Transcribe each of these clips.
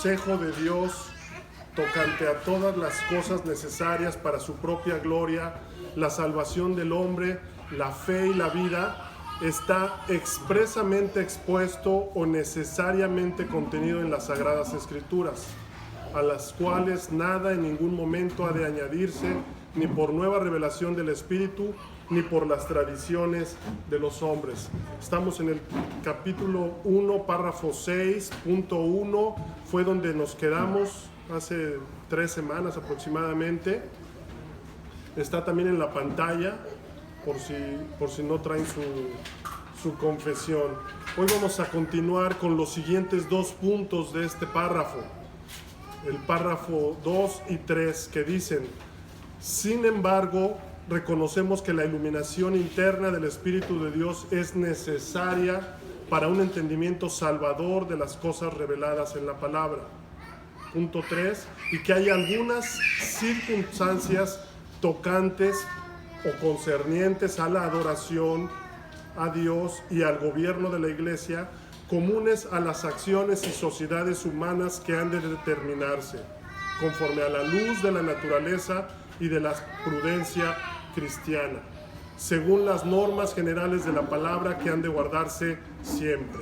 consejo de Dios tocante a todas las cosas necesarias para su propia gloria, la salvación del hombre, la fe y la vida, está expresamente expuesto o necesariamente contenido en las Sagradas Escrituras, a las cuales nada en ningún momento ha de añadirse, ni por nueva revelación del Espíritu, ni por las tradiciones de los hombres. Estamos en el capítulo 1, párrafo 6.1, fue donde nos quedamos hace 3 semanas aproximadamente. Está también en la pantalla, por si no traen su confesión. Hoy vamos a continuar con los siguientes 2 puntos de este párrafo. El párrafo 2 y 3, que dicen: sin embargo, reconocemos que la iluminación interna del Espíritu de Dios es necesaria para un entendimiento salvador de las cosas reveladas en la palabra. Punto 3, y que hay algunas circunstancias tocantes o concernientes a la adoración a Dios y al gobierno de la Iglesia, comunes a las acciones y sociedades humanas que han de determinarse, conforme a la luz de la naturaleza y de la prudencia cristiana, según las normas generales de la palabra que han de guardarse siempre.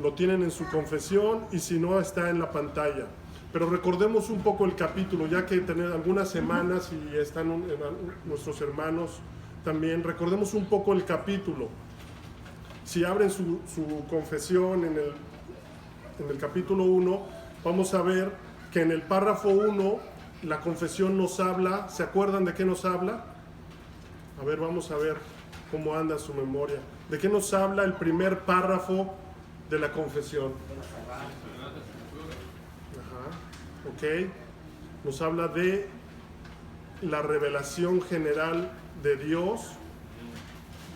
Lo tienen en su confesión y si no está en la pantalla. Pero recordemos un poco el capítulo, ya que tenemos algunas semanas y están nuestros hermanos también. Recordemos un poco el capítulo. Si abren su confesión en el capítulo 1, vamos a ver que en el párrafo 1 la confesión nos habla. ¿Se acuerdan de qué nos habla? A ver, vamos a ver cómo anda su memoria. ¿De qué nos habla el primer párrafo de la confesión? Ok, nos habla de la revelación general de Dios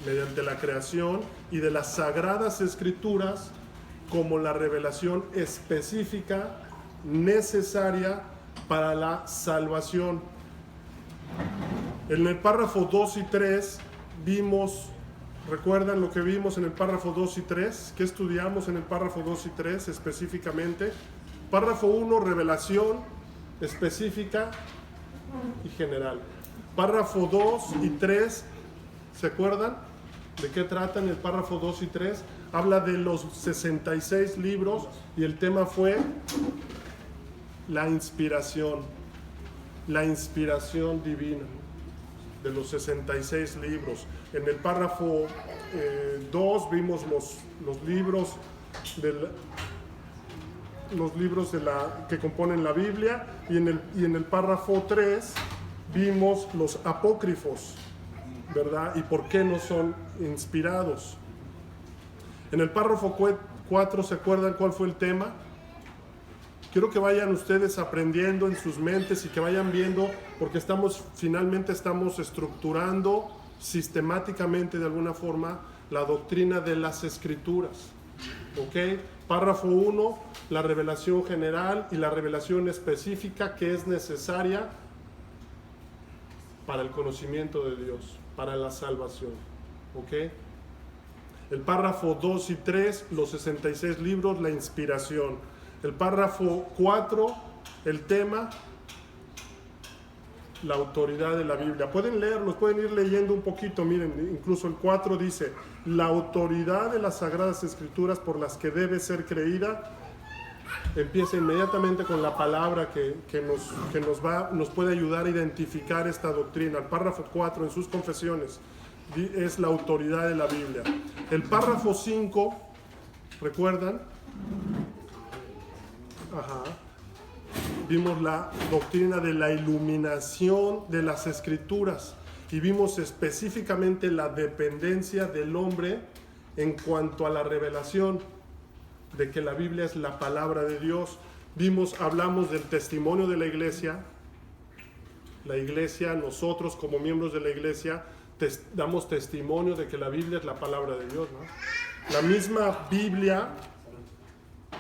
mediante la creación y de las Sagradas Escrituras como la revelación específica necesaria para la salvación. En el párrafo 2 y 3 vimos, ¿recuerdan lo que vimos en el párrafo 2 y 3? ¿Qué estudiamos en el párrafo 2 y 3 específicamente? Párrafo 1, revelación específica y general. Párrafo 2 y 3, ¿se acuerdan de qué tratan el párrafo 2 y 3? Habla de los 66 libros y el tema fue la inspiración divina de los 66 libros. En el párrafo 2 vimos los libros que componen la Biblia, y en el párrafo 3 vimos los apócrifos, ¿verdad? Y por qué no son inspirados. En el párrafo 4, ¿se acuerdan cuál fue el tema? Quiero que vayan ustedes aprendiendo en sus mentes y que vayan viendo, porque finalmente estamos estructurando sistemáticamente de alguna forma la doctrina de las Escrituras. ¿Ok? Párrafo 1, la revelación general y la revelación específica que es necesaria para el conocimiento de Dios, para la salvación. ¿Ok? El párrafo 2 y 3, los 66 libros, la inspiración. El párrafo 4, el tema, la autoridad de la Biblia. Pueden leerlos, pueden ir leyendo un poquito. Miren, incluso el 4 dice: la autoridad de las Sagradas Escrituras por las que debe ser creída. Empieza inmediatamente con la palabra que nos puede ayudar a identificar esta doctrina. El párrafo 4 en sus confesiones es la autoridad de la Biblia. El párrafo 5, ¿recuerdan? Vimos la doctrina de la iluminación de las Escrituras y vimos específicamente la dependencia del hombre en cuanto a la revelación de que la Biblia es la palabra de Dios. Hablamos del testimonio de la iglesia. La iglesia, nosotros como miembros de la iglesia, damos testimonio de que la Biblia es la palabra de Dios, ¿no? La misma Biblia,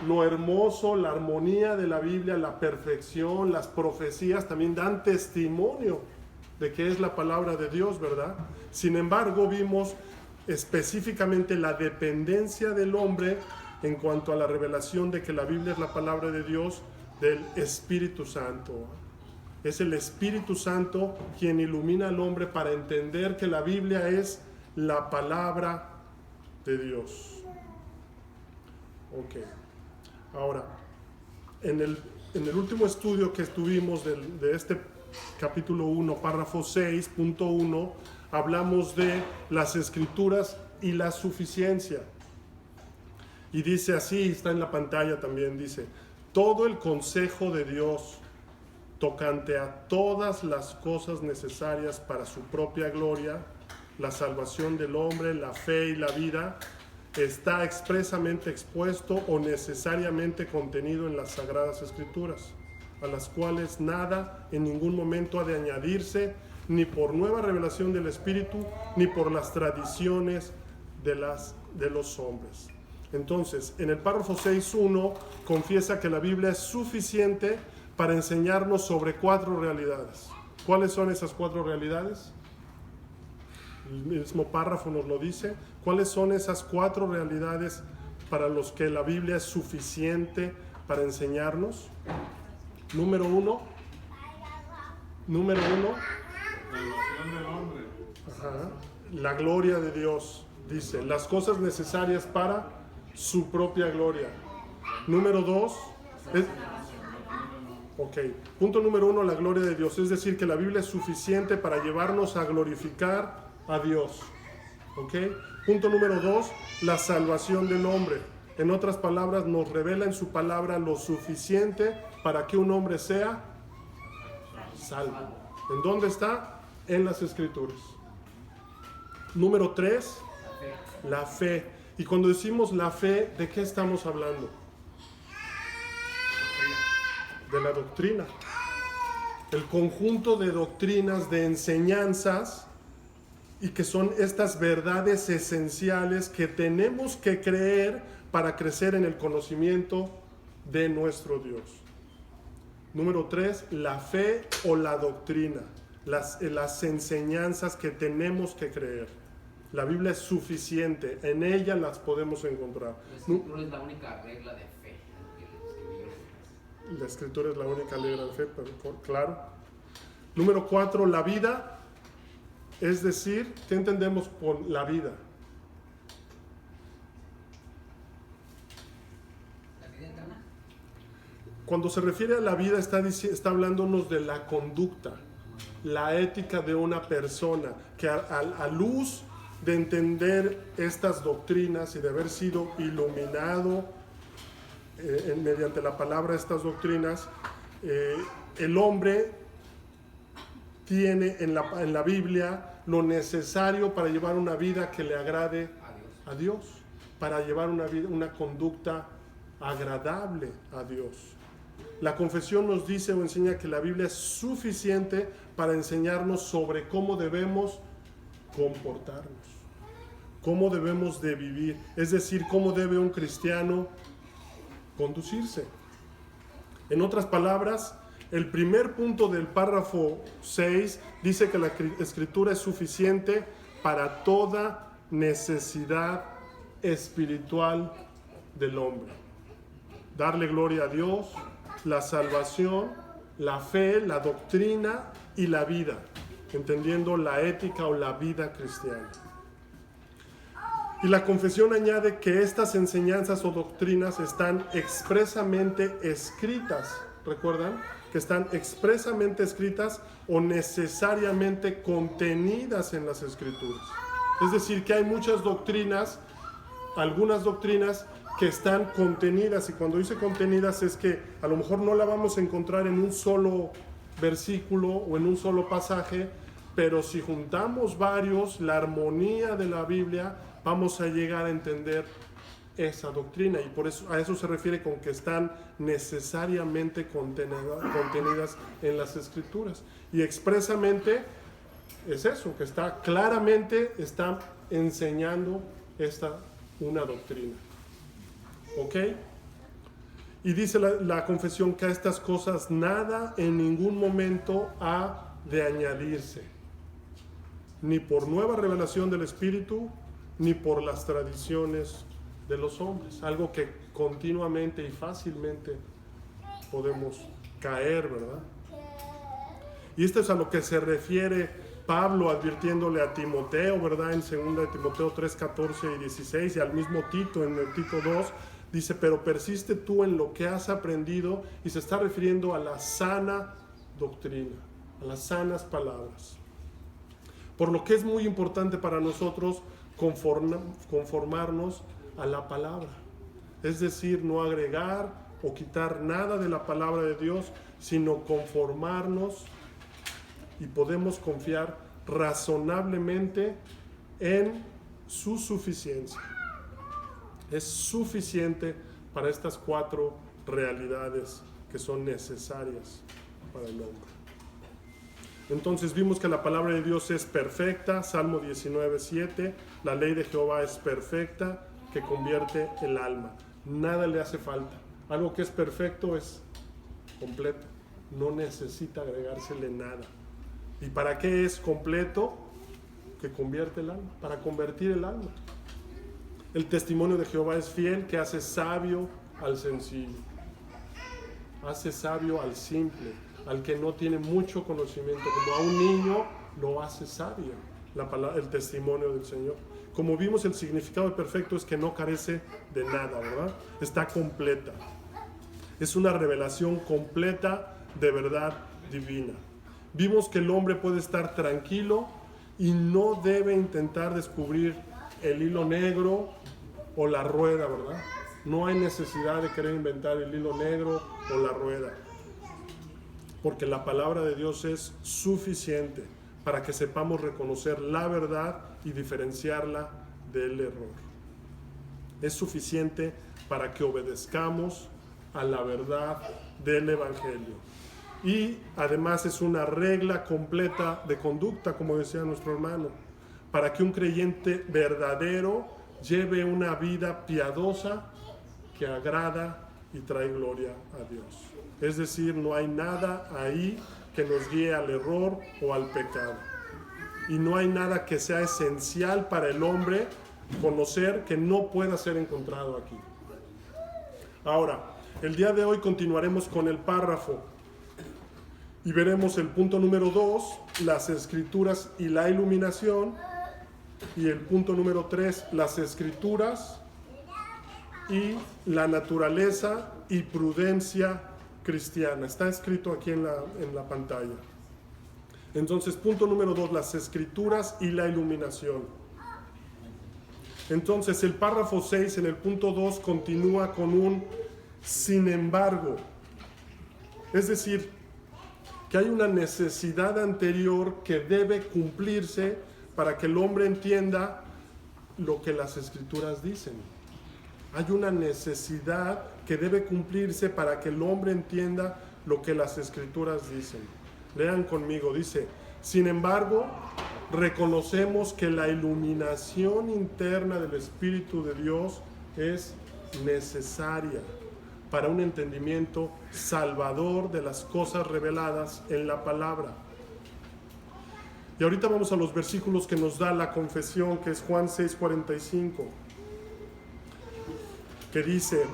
lo hermoso, la armonía de la Biblia, la perfección, las profecías también dan testimonio de que es la palabra de Dios, ¿verdad? Sin embargo, vimos específicamente la dependencia del hombre en cuanto a la revelación de que la Biblia es la palabra de Dios, del Espíritu Santo. Es el Espíritu Santo quien ilumina al hombre para entender que la Biblia es la palabra de Dios. Ok. Ahora, en el último estudio que estuvimos de este capítulo 1, párrafo 6.1, hablamos de las Escrituras y la suficiencia. Y dice así, está en la pantalla también, dice: todo el consejo de Dios tocante a todas las cosas necesarias para su propia gloria, la salvación del hombre, la fe y la vida, está expresamente expuesto o necesariamente contenido en las Sagradas Escrituras, a las cuales nada en ningún momento ha de añadirse, ni por nueva revelación del Espíritu, ni por las tradiciones de los hombres. Entonces, en el párrafo 6.1 confiesa que la Biblia es suficiente para enseñarnos sobre 4 realidades. ¿Cuáles son esas 4 realidades? El mismo párrafo nos lo dice. ¿Cuáles son esas 4 realidades para los que la Biblia es suficiente para enseñarnos? Número 1. La salvación del hombre. La gloria de Dios. Dice, las cosas necesarias para su propia gloria. Número 2. Punto número 1, la gloria de Dios. Es decir, que la Biblia es suficiente para llevarnos a glorificar a Dios. Punto número 2, la salvación del hombre. En otras palabras, nos revela en su palabra lo suficiente para que un hombre sea salvo. ¿En dónde está? En las Escrituras. Número 3, la fe. Y cuando decimos la fe, ¿de qué estamos hablando? De la doctrina. El conjunto de doctrinas, de enseñanzas, y que son estas verdades esenciales que tenemos que creer para crecer en el conocimiento de nuestro Dios. Número 3, la fe o la doctrina, las enseñanzas que tenemos que creer. La Biblia es suficiente, en ella las podemos encontrar. La Escritura es la única regla de fe. La Escritura es la única regla de fe, pero claro. Número 4, la vida. Es decir, ¿qué entendemos por la vida? ¿La vida eterna? Cuando se refiere a la vida está hablándonos de la conducta, la ética de una persona, que a luz de entender estas doctrinas y de haber sido iluminado mediante la palabra estas doctrinas, el hombre tiene en la Biblia lo necesario para llevar una vida que le agrade a Dios, para llevar una conducta agradable a Dios. La confesión nos dice o enseña que la Biblia es suficiente para enseñarnos sobre cómo debemos comportarnos, cómo debemos de vivir, es decir, cómo debe un cristiano conducirse. En otras palabras, el primer punto del párrafo 6 dice que la Escritura es suficiente para toda necesidad espiritual del hombre. Darle gloria a Dios, la salvación, la fe, la doctrina y la vida, entendiendo la ética o la vida cristiana. Y la confesión añade que estas enseñanzas o doctrinas están expresamente escritas, ¿recuerdan? Que están expresamente escritas o necesariamente contenidas en las Escrituras. Es decir, que hay muchas doctrinas, algunas doctrinas que están contenidas, y cuando dice contenidas es que a lo mejor no la vamos a encontrar en un solo versículo o en un solo pasaje, pero si juntamos varios, la armonía de la Biblia, vamos a llegar a entender esa doctrina, y por eso a eso se refiere con que están necesariamente contenidas en las Escrituras. Y expresamente es eso, que está enseñando una doctrina. ¿Ok? Y dice la confesión que a estas cosas nada en ningún momento ha de añadirse, ni por nueva revelación del Espíritu, ni por las tradiciones de los hombres, algo que continuamente y fácilmente podemos caer, ¿verdad? Y esto es a lo que se refiere Pablo advirtiéndole a Timoteo, ¿verdad? En 2 de Timoteo 3, 14 y 16, y al mismo Tito en el Tito 2, dice, pero persiste tú en lo que has aprendido, y se está refiriendo a la sana doctrina, a las sanas palabras. Por lo que es muy importante para nosotros conformarnos a la palabra, es decir, no agregar o quitar nada de la palabra de Dios, sino conformarnos, y podemos confiar razonablemente en su suficiencia. Es suficiente para estas 4 realidades que son necesarias para el hombre. Entonces vimos que la palabra de Dios es perfecta, Salmo 19:7, la ley de Jehová es perfecta, que convierte el alma. Nada le hace falta. Algo que es perfecto es completo, no necesita agregársele nada. ¿Y para qué es completo? Que convierte el alma, para convertir el alma. El testimonio de Jehová es fiel, que hace sabio al sencillo, hace sabio al simple, al que no tiene mucho conocimiento, como a un niño lo hace sabio el testimonio del Señor. Como vimos, el significado de perfecto es que no carece de nada, ¿verdad? Está completa. Es una revelación completa de verdad divina. Vimos que el hombre puede estar tranquilo y no debe intentar descubrir el hilo negro o la rueda, ¿verdad? No hay necesidad de querer inventar el hilo negro o la rueda, porque la palabra de Dios es suficiente para que sepamos reconocer la verdad y diferenciarla del error. Es suficiente para que obedezcamos a la verdad del Evangelio. Y además es una regla completa de conducta, como decía nuestro hermano, para que un creyente verdadero lleve una vida piadosa que agrada y trae gloria a Dios. Es decir, no hay nada ahí que nos guíe al error o al pecado. Y no hay nada que sea esencial para el hombre conocer que no pueda ser encontrado aquí. Ahora, el día de hoy continuaremos con el párrafo y veremos el punto número 2, las escrituras y la iluminación, y el punto número 3, las escrituras y la naturaleza y prudencia cristiana. Está escrito aquí en la pantalla. Entonces, punto número 2, las escrituras y la iluminación. Entonces, el párrafo 6 en el punto 2 continúa con un sin embargo. Es decir, que hay una necesidad anterior que debe cumplirse para que el hombre entienda lo que las escrituras dicen. Hay una necesidad que debe cumplirse para que el hombre entienda lo que las escrituras dicen. Lean conmigo, dice, sin embargo, reconocemos que la iluminación interna del Espíritu de Dios es necesaria para un entendimiento salvador de las cosas reveladas en la palabra. Y ahorita vamos a los versículos que nos da la confesión, que es Juan 6:45, que dice,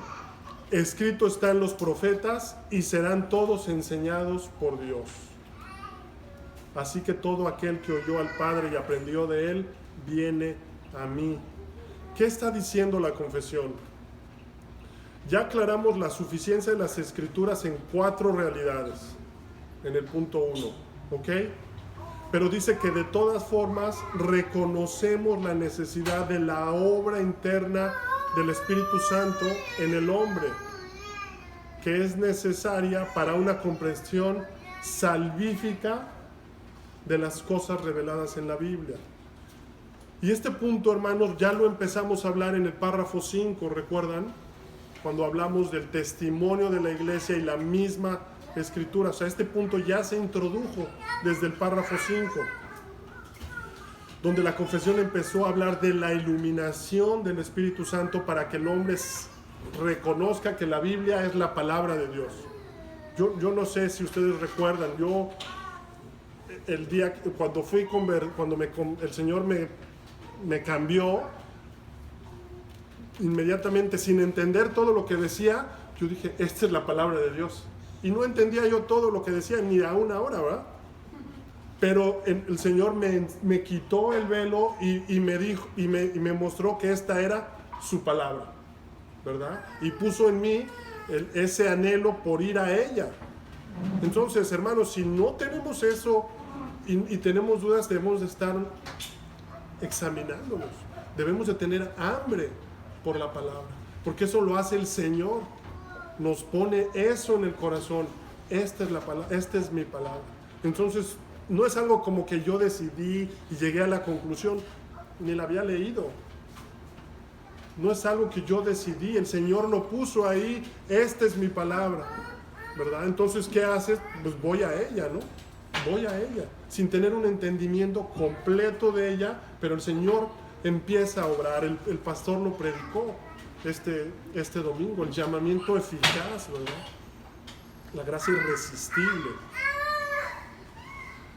escrito está en los profetas y serán todos enseñados por Dios. Así que todo aquel que oyó al Padre y aprendió de él, viene a mí. ¿Qué está diciendo la confesión? Ya aclaramos la suficiencia de las escrituras en 4 realidades, en el punto 1, ¿ok? Pero dice que de todas formas reconocemos la necesidad de la obra interna del Espíritu Santo en el hombre, que es necesaria para una comprensión salvífica de las cosas reveladas en la Biblia. Y este punto, hermanos, ya lo empezamos a hablar en el párrafo 5, ¿recuerdan? Cuando hablamos del testimonio de la iglesia y la misma escritura. O sea, este punto ya se introdujo desde el párrafo 5, donde la confesión empezó a hablar de la iluminación del Espíritu Santo para que el hombre reconozca que la Biblia es la palabra de Dios. Yo no sé si ustedes recuerdan, yo el día cuando el Señor me cambió, inmediatamente, sin entender todo lo que decía, yo dije, esta es la palabra de Dios. Y no entendía yo todo lo que decía, ni a una hora, ¿verdad? Pero el Señor me quitó el velo y me dijo, y me mostró que esta era su palabra, ¿verdad? Y puso en mí ese anhelo por ir a ella. Entonces, hermanos, si no tenemos eso y tenemos dudas, debemos de estar examinándonos. Debemos de tener hambre por la palabra, porque eso lo hace el Señor. Nos pone eso en el corazón. Esta es la palabra, esta es mi palabra. Entonces, no es algo como que yo decidí y llegué a la conclusión, ni la había leído. No es algo que yo decidí, el Señor lo puso ahí, esta es mi palabra, ¿verdad? Entonces, ¿qué haces? Pues voy a ella, ¿no? Voy a ella, sin tener un entendimiento completo de ella, pero el Señor empieza a obrar. El pastor lo predicó este domingo, el llamamiento eficaz, ¿verdad? La gracia irresistible.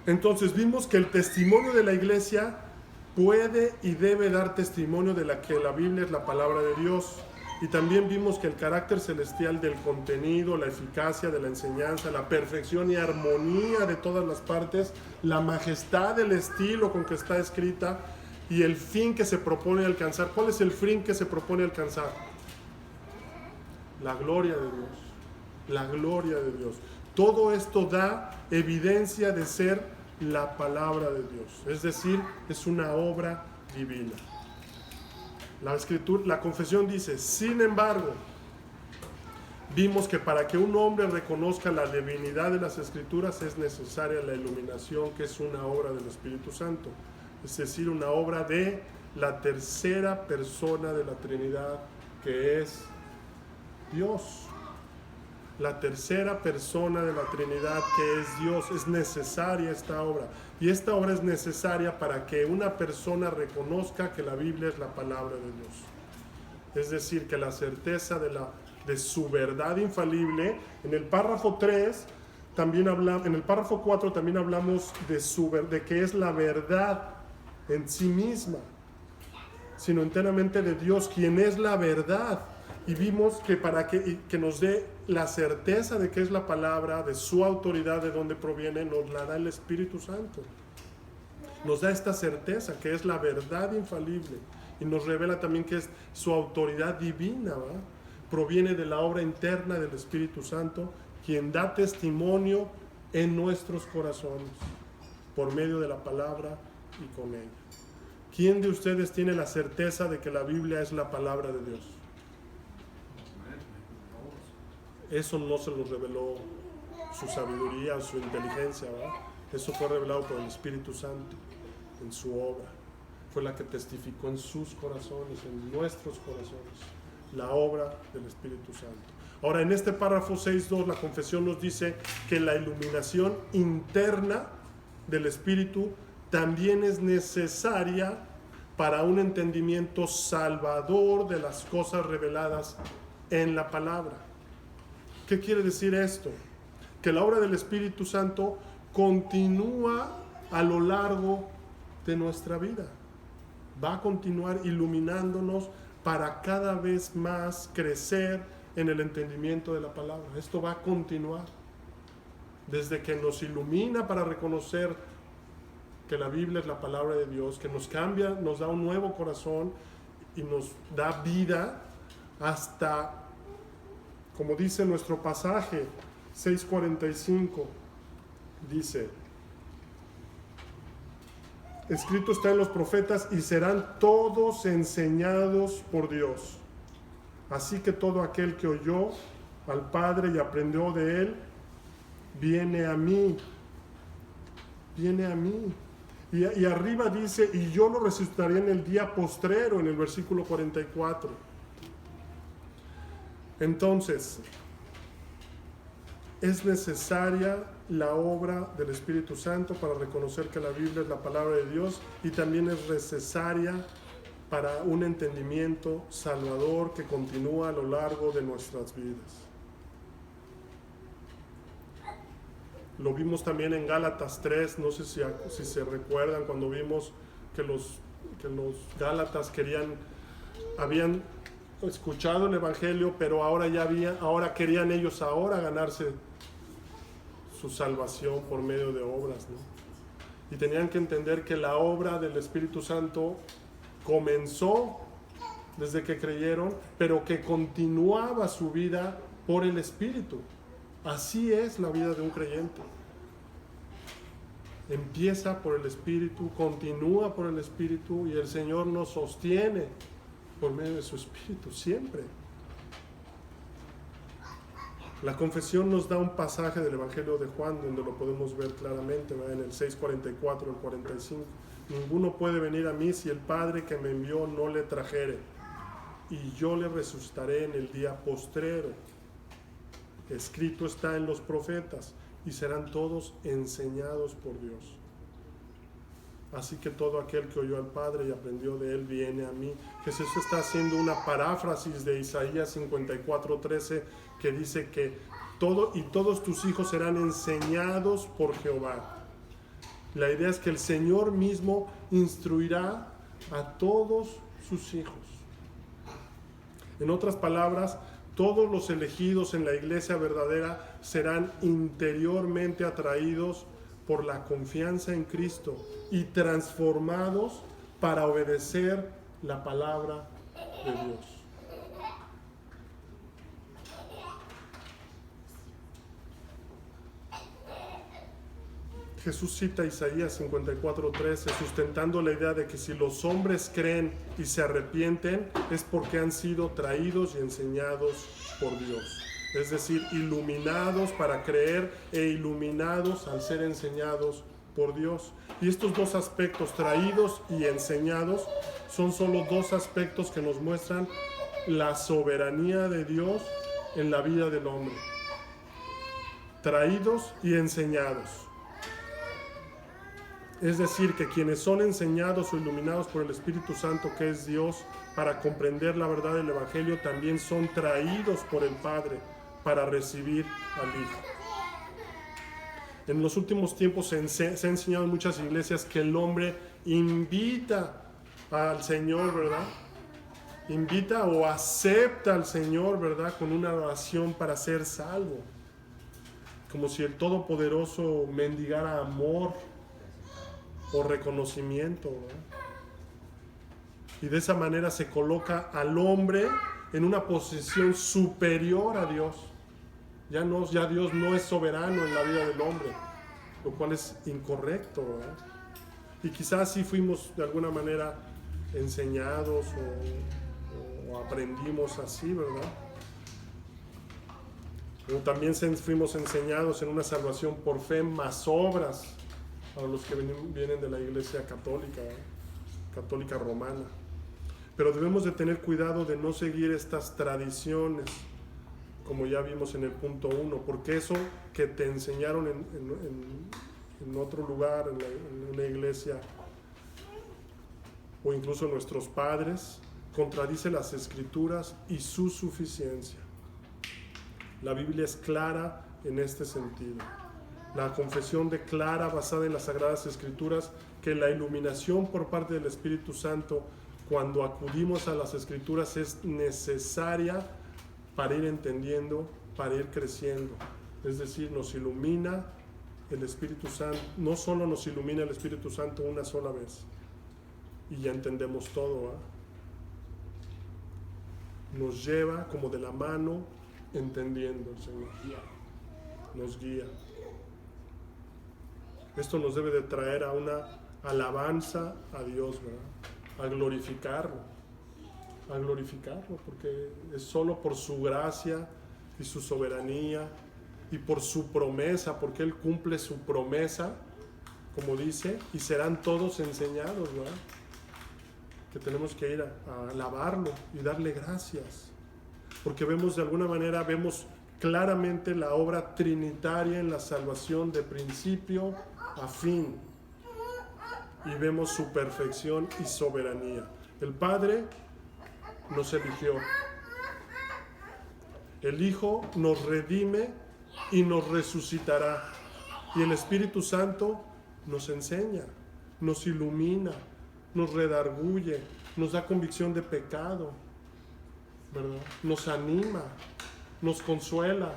Entonces vimos que el testimonio de la iglesia puede y debe dar testimonio de que la Biblia es la palabra de Dios. Y también vimos que el carácter celestial del contenido, la eficacia de la enseñanza, la perfección y armonía de todas las partes, la majestad del estilo con que está escrita y el fin que se propone alcanzar. ¿Cuál es el fin que se propone alcanzar? La gloria de Dios. La gloria de Dios. Todo esto da evidencia de ser la palabra de Dios. Es decir, es una obra divina. La confesión dice, sin embargo, vimos que para que un hombre reconozca la divinidad de las Escrituras es necesaria la iluminación, que es una obra del Espíritu Santo. Es decir, una obra de la tercera persona de la Trinidad, que es Dios. La tercera persona de la Trinidad, que es Dios. Es necesaria esta obra. Y esta obra es necesaria para que una persona reconozca que la Biblia es la palabra de Dios. Es decir, que la certeza de su verdad infalible. En el párrafo 3, en el párrafo 4 también hablamos de que es la verdad en sí misma, sino enteramente de Dios, quien es la verdad. Y vimos que para que nos dé la certeza de que es la palabra, de su autoridad, de dónde proviene, nos la da el Espíritu Santo. Nos da esta certeza que es la verdad infalible y nos revela también que es su autoridad divina, ¿verdad? Proviene de la obra interna del Espíritu Santo, quien da testimonio en nuestros corazones por medio de la palabra y con ella. ¿Quién de ustedes tiene la certeza de que la Biblia es la palabra de Dios? Eso no se lo reveló su sabiduría o su inteligencia, ¿verdad? Eso fue revelado por el Espíritu Santo en su obra. Fue la que testificó en sus corazones, en nuestros corazones, la obra del Espíritu Santo. Ahora, en este párrafo 6.2, la confesión nos dice que la iluminación interna del Espíritu también es necesaria para un entendimiento salvador de las cosas reveladas en la palabra. ¿Qué quiere decir esto? Que la obra del Espíritu Santo continúa a lo largo de nuestra vida. Va a continuar iluminándonos para cada vez más crecer en el entendimiento de la palabra. Esto va a continuar. Desde que nos ilumina para reconocer que la Biblia es la palabra de Dios, que nos cambia, nos da un nuevo corazón y nos da vida, hasta, como dice nuestro pasaje 6:45, dice: escrito está en los profetas y serán todos enseñados por Dios. Así que todo aquel que oyó al Padre y aprendió de él, viene a mí. Viene a mí. Y arriba dice, y yo lo resucitaré en el día postrero, en el versículo 44. Entonces, es necesaria la obra del Espíritu Santo para reconocer que la Biblia es la palabra de Dios, y también es necesaria para un entendimiento salvador que continúa a lo largo de nuestras vidas. Lo vimos también en Gálatas 3, no sé si se recuerdan, cuando vimos que los Gálatas habían escuchado el Evangelio, pero ahora querían ellos ganarse su salvación por medio de obras, ¿no? Y tenían que entender que la obra del Espíritu Santo comenzó desde que creyeron, pero que continuaba su vida por el Espíritu. Así es la vida de un creyente. Empieza por el Espíritu, continúa por el Espíritu, y el Señor nos sostiene por medio de su Espíritu, siempre. La confesión nos da un pasaje del Evangelio de Juan donde lo podemos ver claramente, ¿verdad? En el 6:44 al 45. Ninguno puede venir a mí si el Padre que me envió no le trajere, y yo le resucitaré en el día postrero. Escrito está en los profetas, y serán todos enseñados por Dios. Así que todo aquel que oyó al Padre y aprendió de él viene a mí. Jesús está haciendo una paráfrasis de Isaías 54:13, que dice que todos tus hijos serán enseñados por Jehová. La idea es que el Señor mismo instruirá a todos sus hijos. En otras palabras, todos los elegidos en la iglesia verdadera serán interiormente atraídos por la confianza en Cristo y transformados para obedecer la palabra de Dios. Jesús cita Isaías 54:13, sustentando la idea de que si los hombres creen y se arrepienten es porque han sido traídos y enseñados por Dios. Es decir, iluminados para creer e iluminados al ser enseñados por Dios. Y estos dos aspectos, traídos y enseñados, son solo dos aspectos que nos muestran la soberanía de Dios en la vida del hombre. Traídos y enseñados. Es decir, que quienes son enseñados o iluminados por el Espíritu Santo, que es Dios, para comprender la verdad del Evangelio, también son traídos por el Padre para recibir al Hijo. En los últimos tiempos se ha enseñado en muchas iglesias que el hombre invita al Señor, ¿verdad? Invita o acepta al Señor, ¿verdad? Con una oración para ser salvo. Como si el Todopoderoso mendigara amor o reconocimiento, ¿verdad? Y de esa manera se coloca al hombre en una posición superior a Dios. Ya Dios no es soberano en la vida del hombre, lo cual es incorrecto, ¿verdad? Y quizás sí fuimos de alguna manera enseñados o aprendimos así, ¿verdad? Pero también fuimos enseñados en una salvación por fe más obras, para los que vienen de la iglesia católica, ¿verdad? Católica romana. Pero debemos de tener cuidado de no seguir estas tradiciones, como ya vimos en el punto 1, porque eso que te enseñaron en otro lugar, en una iglesia, o incluso nuestros padres, contradice las Escrituras y su suficiencia. La Biblia es clara en este sentido. La confesión declara, basada en las Sagradas Escrituras, que la iluminación por parte del Espíritu Santo, cuando acudimos a las Escrituras, es necesaria para ir entendiendo, para ir creciendo. Es decir, nos ilumina el Espíritu Santo. No solo nos ilumina el Espíritu Santo una sola vez y ya entendemos todo, ¿eh? Nos lleva como de la mano entendiendo el Señor. Nos guía. Esto nos debe de traer a una alabanza a Dios, ¿verdad? A glorificarlo, porque es solo por su gracia y su soberanía y por su promesa, porque Él cumple su promesa, como dice, y serán todos enseñados, ¿verdad? Que tenemos que ir a alabarlo y darle gracias, porque vemos de alguna manera, vemos claramente la obra trinitaria en la salvación de principio a fin, y vemos su perfección y soberanía. El Padre nos eligió, el Hijo nos redime y nos resucitará, y el Espíritu Santo nos enseña, nos ilumina, nos redarguye, nos da convicción de pecado, ¿verdad? Nos anima, nos consuela.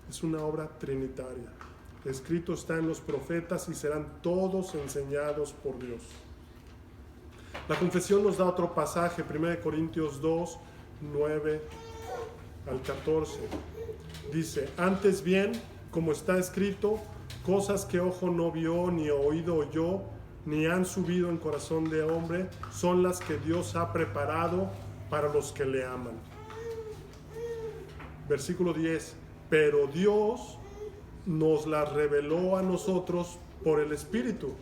Es una obra trinitaria. Escrito está en los profetas y serán todos enseñados por Dios. La confesión nos da otro pasaje, 1 Corintios 2, 9 al 14. Dice, antes bien, como está escrito, cosas que ojo no vio, ni oído oyó, ni han subido en corazón de hombre, son las que Dios ha preparado para los que le aman. Versículo 10, pero Dios nos las reveló a nosotros por el Espíritu,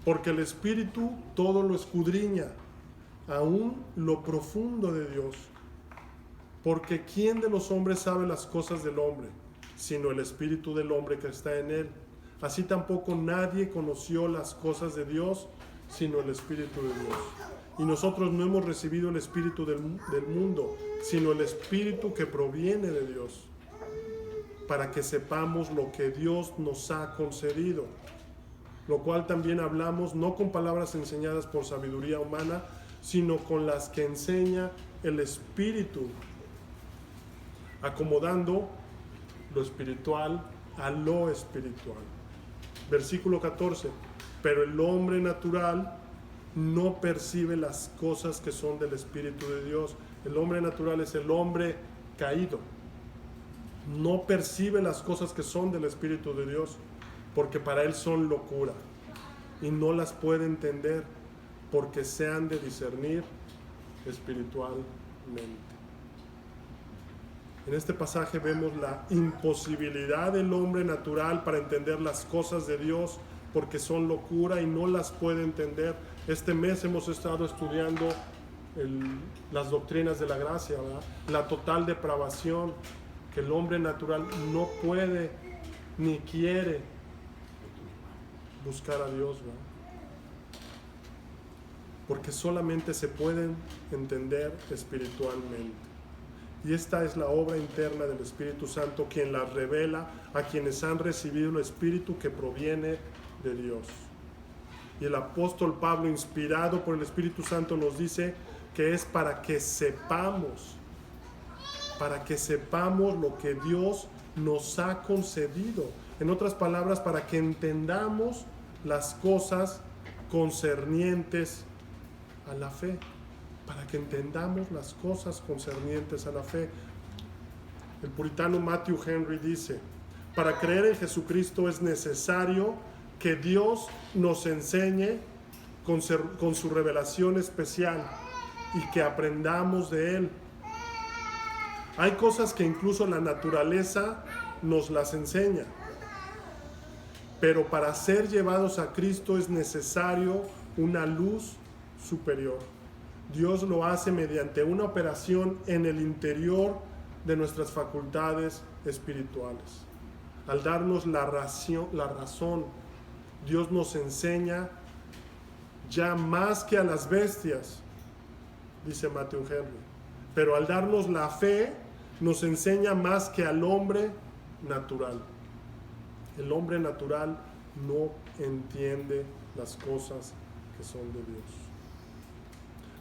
porque el Espíritu todo lo escudriña, aún lo profundo de Dios. Porque ¿quién de los hombres sabe las cosas del hombre, sino el Espíritu del hombre que está en él? Así tampoco nadie conoció las cosas de Dios, sino el Espíritu de Dios. Y nosotros no hemos recibido el Espíritu del mundo, sino el Espíritu que proviene de Dios, para que sepamos lo que Dios nos ha concedido. Lo cual también hablamos no con palabras enseñadas por sabiduría humana, sino con las que enseña el Espíritu, acomodando lo espiritual a lo espiritual. Versículo 14, pero el hombre natural no percibe las cosas que son del Espíritu de Dios. El hombre natural es el hombre caído. No percibe las cosas que son del Espíritu de Dios, porque para él son locura y no las puede entender, porque se han de discernir espiritualmente. En este pasaje vemos la imposibilidad del hombre natural para entender las cosas de Dios, porque son locura y no las puede entender. Este mes hemos estado estudiando las doctrinas de la gracia, ¿verdad? La total depravación, que el hombre natural no puede ni quiere buscar a Dios, ¿verdad? Porque solamente se pueden entender espiritualmente. Y esta es la obra interna del Espíritu Santo, quien la revela a quienes han recibido el Espíritu que proviene de Dios. Y el apóstol Pablo, inspirado por el Espíritu Santo, nos dice que es para que sepamos lo que Dios nos ha concedido. En otras palabras, para que entendamos las cosas concernientes a la fe. Para que entendamos las cosas concernientes a la fe. El puritano Matthew Henry dice, para creer en Jesucristo es necesario que Dios nos enseñe con su revelación especial y que aprendamos de Él. Hay cosas que incluso la naturaleza nos las enseña, pero para ser llevados a Cristo es necesario una luz superior. Dios lo hace mediante una operación en el interior de nuestras facultades espirituales. Al darnos la razón, Dios nos enseña ya más que a las bestias, dice Matthew Henry. Pero al darnos la fe, nos enseña más que al hombre natural. El hombre natural no entiende las cosas que son de Dios.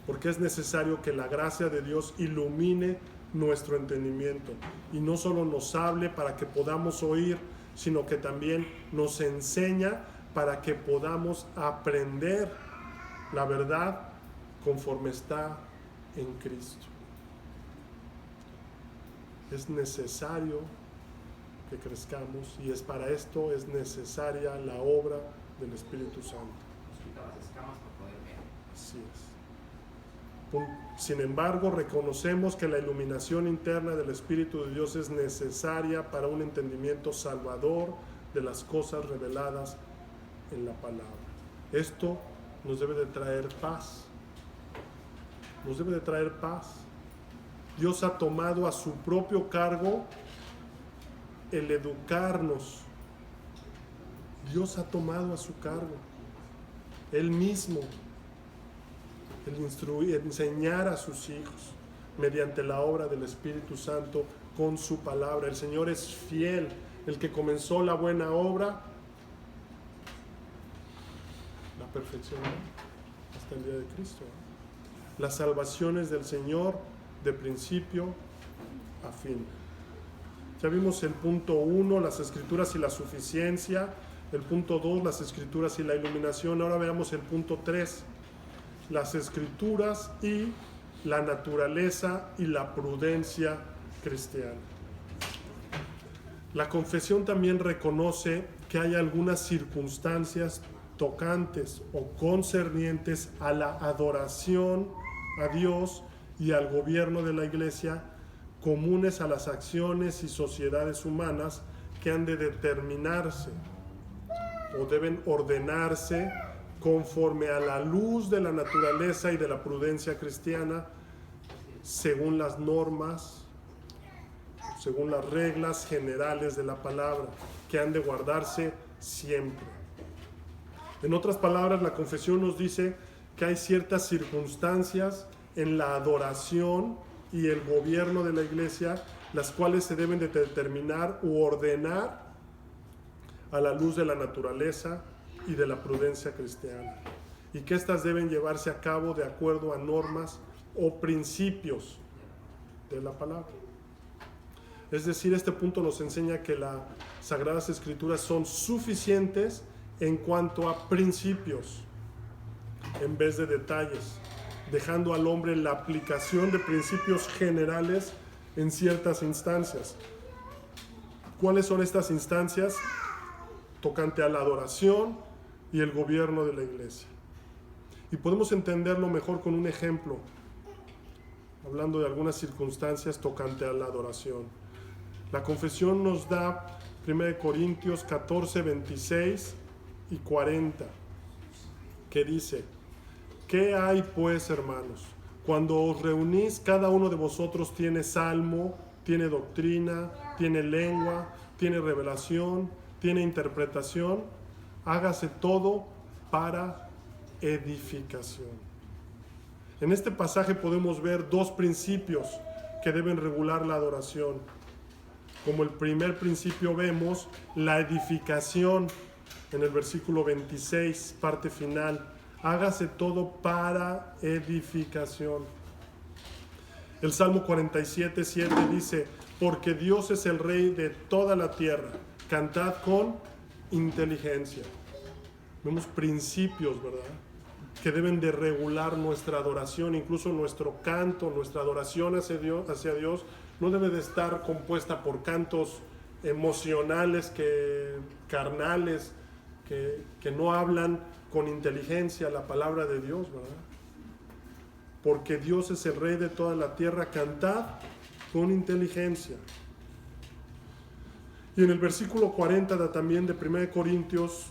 Porque es necesario que la gracia de Dios ilumine nuestro entendimiento y no solo nos hable para que podamos oír, sino que también nos enseña para que podamos aprender la verdad conforme está en Cristo. Es necesario que crezcamos y para esto es necesaria la obra del Espíritu Santo. Nos quita las escamas para poder ver. Así es. Sin embargo, reconocemos que la iluminación interna del Espíritu de Dios es necesaria para un entendimiento salvador de las cosas reveladas en la palabra. Esto nos debe de traer paz. Nos debe de traer paz. Dios ha tomado a su propio cargo el educarnos. Dios ha tomado a su cargo Él mismo el enseñar a sus hijos mediante la obra del Espíritu Santo con su palabra. El Señor es fiel. El que comenzó la buena obra la perfeccionó hasta el día de Cristo. Las salvaciones del Señor de principio a fin. Ya vimos el punto 1, las escrituras y la suficiencia. El punto 2, las escrituras y la iluminación. Ahora veamos el punto 3, las escrituras y la naturaleza y la prudencia cristiana. La confesión también reconoce que hay algunas circunstancias tocantes o concernientes a la adoración a Dios y al gobierno de la Iglesia, comunes a las acciones y sociedades humanas que han de determinarse o deben ordenarse conforme a la luz de la naturaleza y de la prudencia cristiana, según las normas, según las reglas generales de la palabra, que han de guardarse siempre. En otras palabras, la confesión nos dice que hay ciertas circunstancias en la adoración y el gobierno de la Iglesia, las cuales se deben de determinar u ordenar a la luz de la naturaleza y de la prudencia cristiana, y que éstas deben llevarse a cabo de acuerdo a normas o principios de la palabra. Es decir, este punto nos enseña que las Sagradas Escrituras son suficientes en cuanto a principios, en vez de detalles, dejando al hombre la aplicación de principios generales en ciertas instancias. ¿Cuáles son estas instancias? Tocante a la adoración y el gobierno de la Iglesia. Y podemos entenderlo mejor con un ejemplo, hablando de algunas circunstancias tocante a la adoración. La confesión nos da 1 Corintios 14, 26 y 40, que dice: ¿qué hay pues, hermanos? Cuando os reunís, cada uno de vosotros tiene salmo, tiene doctrina, tiene lengua, tiene revelación, tiene interpretación. Hágase todo para edificación. En este pasaje podemos ver dos principios que deben regular la adoración. Como el primer principio vemos la edificación en el versículo 26, parte final. Hágase todo para edificación. El Salmo 47, 7 dice: porque Dios es el Rey de toda la tierra, cantad con inteligencia. Vemos principios, ¿verdad?, que deben de regular nuestra adoración, incluso nuestro canto, nuestra adoración hacia Dios no debe de estar compuesta por cantos emocionales, carnales, que no hablan con inteligencia la palabra de Dios, ¿verdad? Porque Dios es el Rey de toda la tierra, cantad con inteligencia. Y en el versículo 40 también de 1 Corintios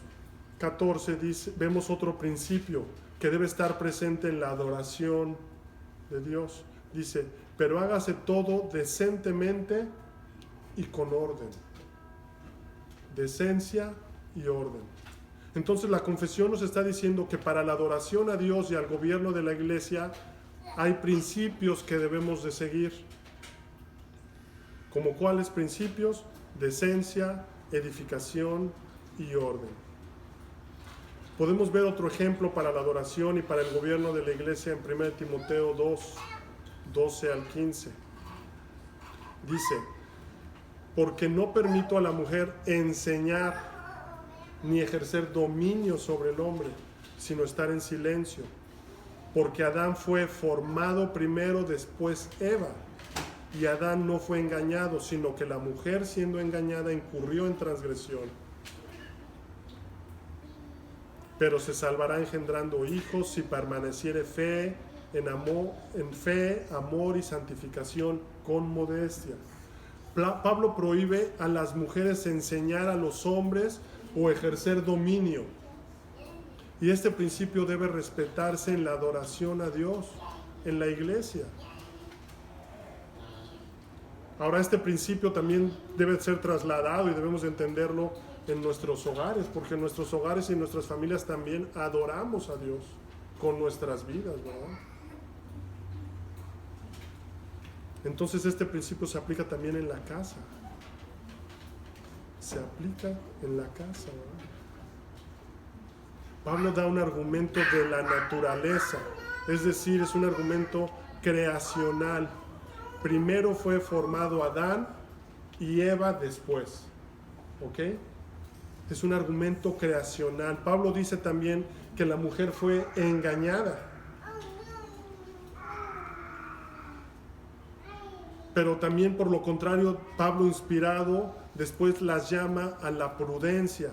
14 vemos otro principio que debe estar presente en la adoración de Dios. Dice: pero hágase todo decentemente y con orden. Decencia y orden. Entonces la confesión nos está diciendo que para la adoración a Dios y al gobierno de la Iglesia hay principios que debemos de seguir. ¿Como cuáles principios? Decencia, edificación y orden. Podemos ver otro ejemplo para la adoración y para el gobierno de la Iglesia en 1 Timoteo 2, 12 al 15. Dice: porque no permito a la mujer enseñar ni ejercer dominio sobre el hombre, sino estar en silencio. Porque Adán fue formado primero, después Eva. Y Adán no fue engañado, sino que la mujer, siendo engañada, incurrió en transgresión. Pero se salvará engendrando hijos si permaneciere en fe, amor y santificación con modestia. Pablo prohíbe a las mujeres enseñar a los hombres o ejercer dominio. Y este principio debe respetarse en la adoración a Dios, en la Iglesia. Ahora, este principio también debe ser trasladado y debemos entenderlo en nuestros hogares, porque en nuestros hogares y en nuestras familias también adoramos a Dios con nuestras vidas, ¿verdad? Entonces este principio se aplica también en la casa. Se aplica en la casa, ¿verdad? Pablo da un argumento de la naturaleza Es decir, es un argumento creacional. Primero fue formado Adán y Eva después. ¿Ok? Es un argumento creacional. Pablo dice también que la mujer fue engañada. Pero también, por lo contrario, Pablo, inspirado, después las llama a la prudencia,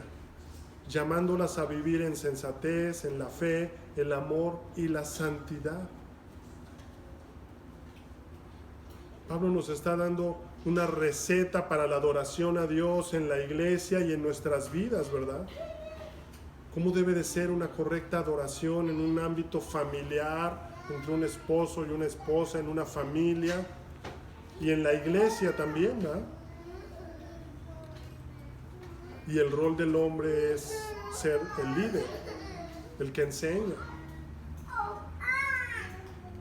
llamándolas a vivir en sensatez, en la fe, el amor y la santidad. Pablo nos está dando una receta para la adoración a Dios en la iglesia y en nuestras vidas, ¿verdad? ¿Cómo debe de ser una correcta adoración en un ámbito familiar, entre un esposo y una esposa, en una familia y en la iglesia también, ¿verdad? Y el rol del hombre es ser el líder, el que enseña.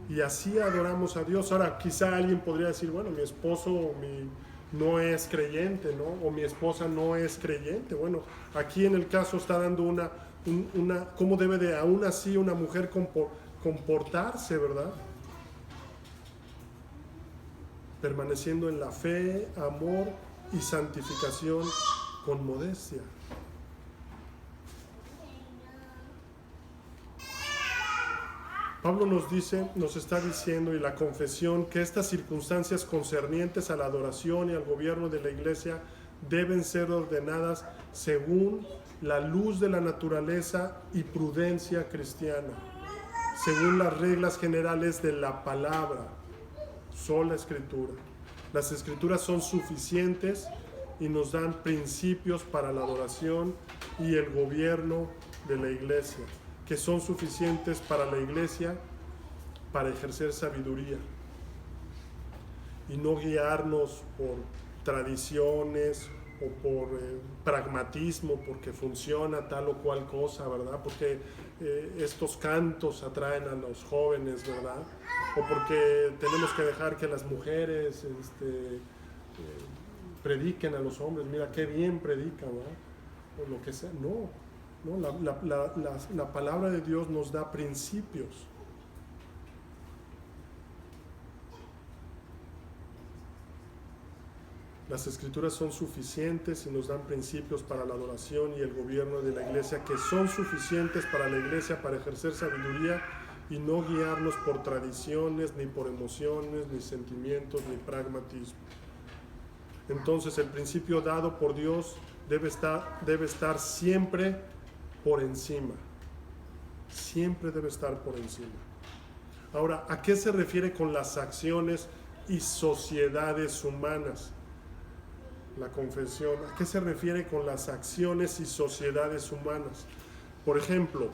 Y así adoramos a Dios. Ahora, quizá alguien podría decir, bueno, mi esposo no es creyente, ¿no? O mi esposa no es creyente. Bueno, aquí en el caso está dando una cómo debe de aún así una mujer comportarse, ¿verdad? Permaneciendo en la fe, amor y santificación con modestia. Pablo nos está diciendo, y la confesión, que estas circunstancias concernientes a la adoración y al gobierno de la iglesia deben ser ordenadas según la luz de la naturaleza y prudencia cristiana, según las reglas generales de la palabra, sola escritura. Las escrituras son suficientes y nos dan principios para la adoración y el gobierno de la iglesia, que son suficientes para la iglesia para ejercer sabiduría y no guiarnos por tradiciones o por pragmatismo, porque funciona tal o cual cosa, ¿verdad? Porque estos cantos atraen a los jóvenes, ¿verdad? O porque tenemos que dejar que las mujeres prediquen a los hombres, mira qué bien predican, ¿verdad? O lo que sea, no. La palabra de Dios nos da principios. Las escrituras son suficientes y nos dan principios para la adoración y el gobierno de la iglesia, que son suficientes para la iglesia para ejercer sabiduría y no guiarnos por tradiciones, ni por emociones, ni sentimientos, ni pragmatismo. Entonces el principio dado por Dios debe estar siempre por encima. Siempre debe estar por encima. Ahora, ¿a qué se refiere con las acciones y sociedades humanas? La confesión, ¿a qué se refiere con las acciones y sociedades humanas? Por ejemplo,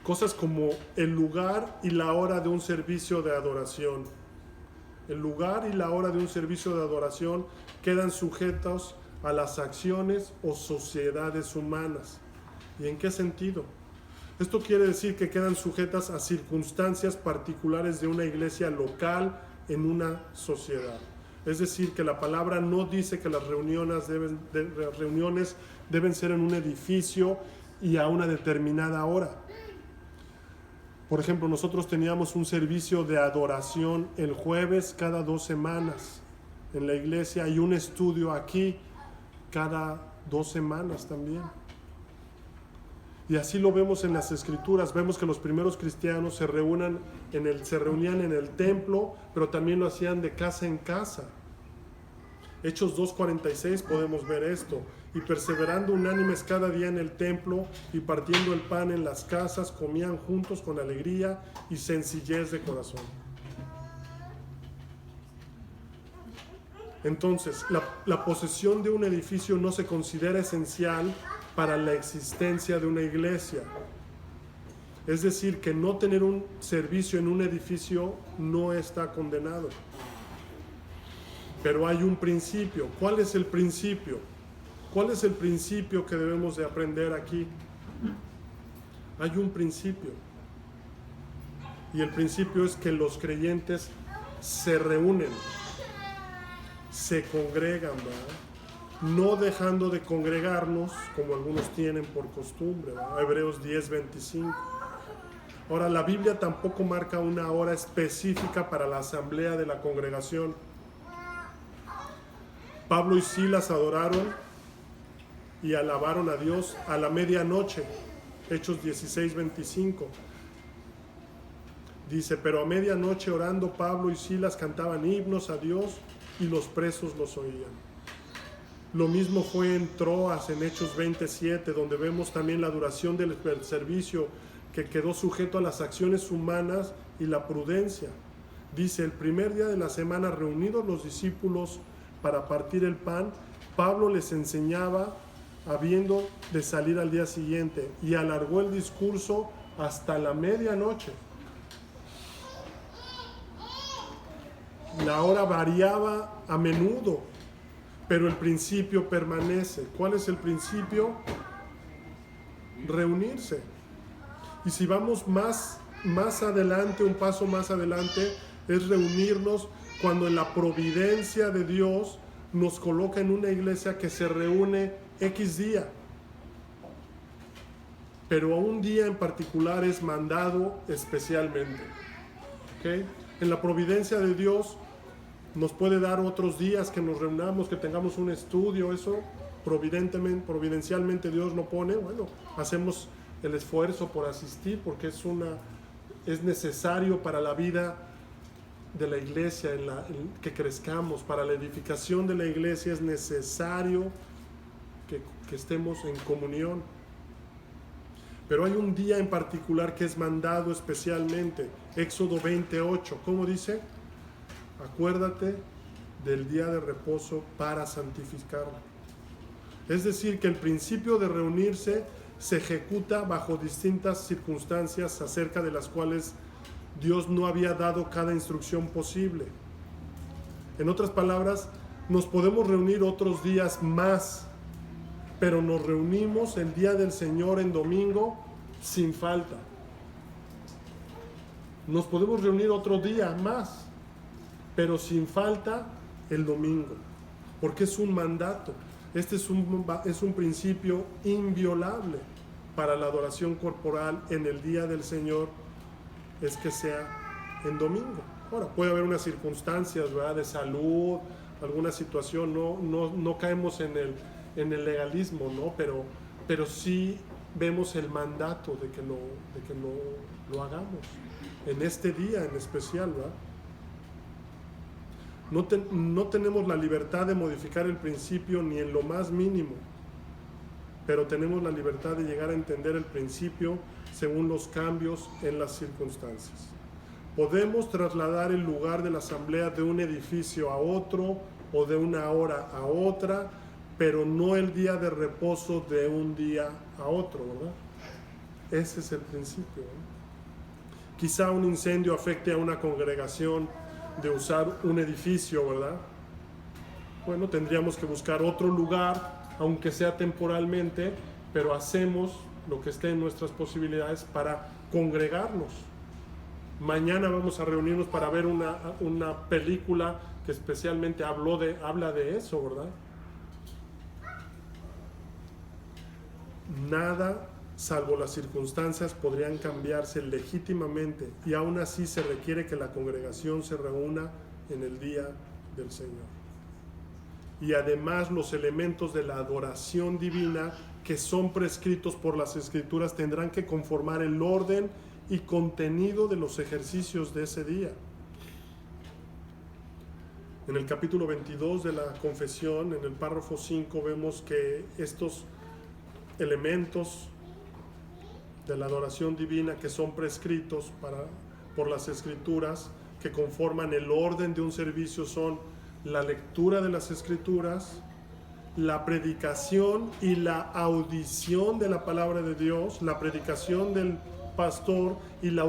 cosas como el lugar y la hora de un servicio de adoración. El lugar y la hora de un servicio de adoración quedan sujetos a las acciones o sociedades humanas. ¿Y en qué sentido? Esto quiere decir que quedan sujetas a circunstancias particulares de una iglesia local en una sociedad. Es decir, que la palabra no dice que las reuniones deben ser en un edificio y a una determinada hora. Por ejemplo, nosotros teníamos un servicio de adoración el jueves cada 2 semanas en la iglesia y un estudio aquí cada 2 semanas también. Y así lo vemos en las escrituras. Vemos que los primeros cristianos se reunían en el templo, pero también lo hacían de casa en casa. Hechos 2:46 podemos ver esto. Y perseverando unánimes cada día en el templo y partiendo el pan en las casas, comían juntos con alegría y sencillez de corazón. Entonces, la posesión de un edificio no se considera esencial para la existencia de una iglesia. Es decir, que no tener un servicio en un edificio no está condenado. Pero hay un principio. ¿Cuál es el principio? ¿Cuál es el principio que debemos de aprender aquí? Hay un principio. Y el principio es que los creyentes se reúnen, se congregan, ¿verdad? No dejando de congregarnos como algunos tienen por costumbre, ¿verdad? Hebreos 10:25. Ahora, la Biblia tampoco marca una hora específica para la asamblea de la congregación. Pablo y Silas adoraron y alabaron a Dios a la medianoche. Hechos 16:25. Dice, pero a medianoche orando Pablo y Silas cantaban himnos a Dios y los presos los oían. Lo mismo fue en Troas, en Hechos 27, donde vemos también la duración del servicio que quedó sujeto a las acciones humanas y la prudencia. Dice, el primer día de la semana, reunidos los discípulos para partir el pan, Pablo les enseñaba habiendo de salir al día siguiente, y alargó el discurso hasta la medianoche. La hora variaba a menudo, pero el principio permanece. ¿Cuál es el principio? Reunirse. Y si vamos más adelante, un paso más adelante, es reunirnos cuando en la providencia de Dios nos coloca en una iglesia que se reúne X día. Pero a un día en particular es mandado especialmente. ¿Okay? En la providencia de Dios nos puede dar otros días que nos reunamos, que tengamos un estudio, eso providencialmente Dios lo pone. Bueno, hacemos el esfuerzo por asistir porque es necesario para la vida de la iglesia, que crezcamos. Para la edificación de la iglesia es necesario que estemos en comunión. Pero hay un día en particular que es mandado especialmente. Éxodo 28, ¿cómo dice? Acuérdate del día de reposo para santificarlo. Es decir, que el principio de reunirse se ejecuta bajo distintas circunstancias acerca de las cuales Dios no había dado cada instrucción posible. En otras palabras, nos podemos reunir otros días más, pero nos reunimos el día del Señor en domingo sin falta. Nos podemos reunir otro día más, pero sin falta el domingo, porque es un mandato. Este es un principio inviolable para la adoración corporal en el día del Señor, es que sea en domingo. Ahora, puede haber unas circunstancias, ¿verdad?, de salud, alguna situación, no caemos en el legalismo, ¿no? Pero sí vemos el mandato de que lo hagamos en este día en especial, ¿verdad? No tenemos la libertad de modificar el principio ni en lo más mínimo, pero tenemos la libertad de llegar a entender el principio según los cambios en las circunstancias. Podemos trasladar el lugar de la asamblea de un edificio a otro o de una hora a otra, pero no el día de reposo de un día a otro, ¿verdad? Ese es el principio, ¿no? Quizá un incendio afecte a una congregación de usar un edificio, ¿verdad? Bueno, tendríamos que buscar otro lugar, aunque sea temporalmente, pero hacemos lo que esté en nuestras posibilidades para congregarnos. Mañana vamos a reunirnos para ver una película que especialmente habla de eso, ¿verdad? Nada, salvo las circunstancias, podrían cambiarse legítimamente, y aún así se requiere que la congregación se reúna en el día del Señor. Y además los elementos de la adoración divina que son prescritos por las Escrituras tendrán que conformar el orden y contenido de los ejercicios de ese día. En el capítulo 22 de la Confesión, en el párrafo 5, vemos que estos elementos de la adoración divina que son prescritos por las Escrituras, que conforman el orden de un servicio, son la lectura de las Escrituras, la predicación y la audición de la palabra de Dios, la predicación del pastor y la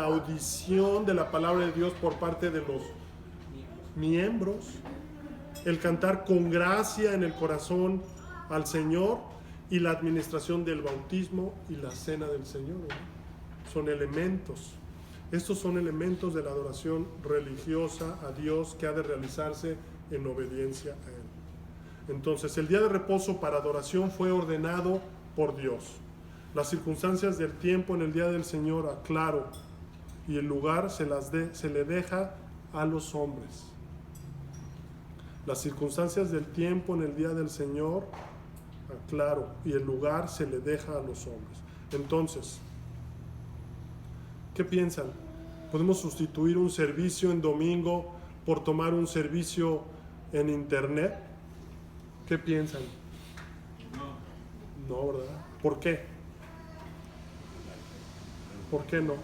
audición de la palabra de Dios por parte de los miembros, el cantar con gracia en el corazón al Señor y la administración del bautismo y la cena del Señor, ¿verdad? Son elementos. Estos son elementos de la adoración religiosa a Dios que ha de realizarse en obediencia a Él. Entonces, el día de reposo para adoración fue ordenado por Dios. Las circunstancias del tiempo en el día del Señor aclaro, y el lugar se le deja a los hombres. Las circunstancias del tiempo en el día del Señor aclaro, y el lugar se le deja a los hombres. Entonces, ¿qué piensan? ¿Podemos sustituir un servicio en domingo por tomar un servicio en internet? ¿Qué piensan? No, ¿verdad? ¿Por qué? ¿Por qué no?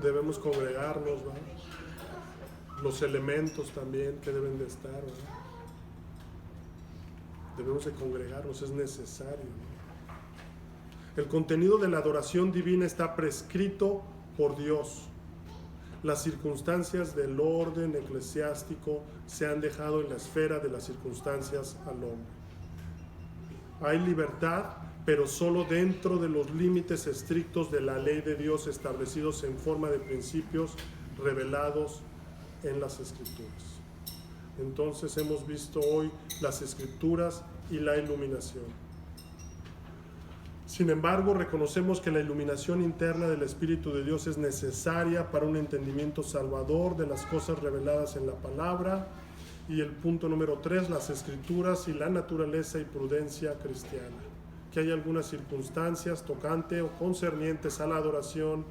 Debemos congregarnos, ¿verdad? Los elementos también que deben de estar, ¿verdad? Debemos de congregarnos, es necesario, ¿no? El contenido de la adoración divina está prescrito por Dios. Las circunstancias del orden eclesiástico se han dejado en la esfera de las circunstancias al hombre. Hay libertad, pero solo dentro de los límites estrictos de la ley de Dios establecidos en forma de principios revelados en las Escrituras. Entonces hemos visto hoy las Escrituras y la iluminación. Sin embargo, reconocemos que la iluminación interna del Espíritu de Dios es necesaria para un entendimiento salvador de las cosas reveladas en la palabra. Y el punto número 3, las Escrituras y la naturaleza y prudencia cristiana. Que hay algunas circunstancias tocante o concernientes a la adoración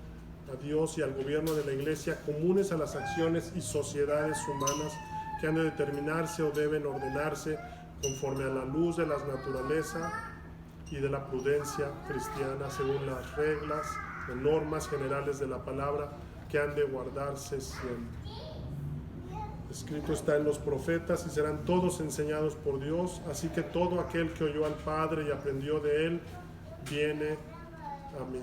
a Dios y al gobierno de la Iglesia, comunes a las acciones y sociedades humanas, que han de determinarse o deben ordenarse conforme a la luz de la naturaleza y de la prudencia cristiana, según las reglas o normas generales de la palabra, que han de guardarse siempre. Escrito está en los profetas, y serán todos enseñados por Dios, así que todo aquel que oyó al Padre y aprendió de él, viene a mí.